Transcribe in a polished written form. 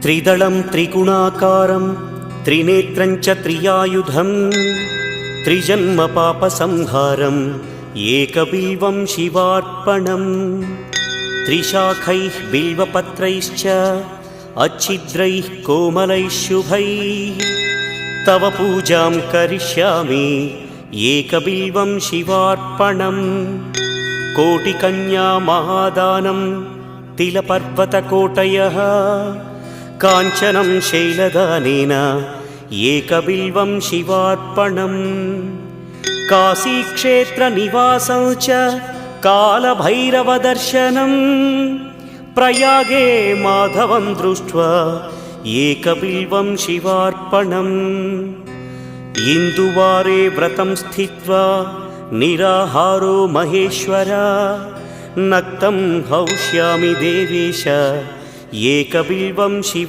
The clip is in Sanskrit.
त्रिदलं त्रिगुणाकारं त्रिनेत्रं च त्रियायुधं त्रिजन्मपापसंहारम् एकबिल्वं शिवार्पणम् त्रिशाखैः बिल्वपत्रैश्च अच्छिद्रैः कोमलैः शुभैः तव पूजां करिष्यामि एकबिल्वं शिवार्पणम् कोटिकन्या महादानं तिलपर्वतकोटयः काञ्चनं शैलदानेन एकबिल्वं शिवार्पणम् काशीक्षेत्रनिवासं च कालभैरवदर्शनं प्रयागे माधवं दृष्ट्वा एकबिल्वं शिवार्पणम् इन्दुवारे व्रतं स्थित्वा निराहारो महेश्वर नक्तं हौष्यामि देवेश एकबिल्वं शिव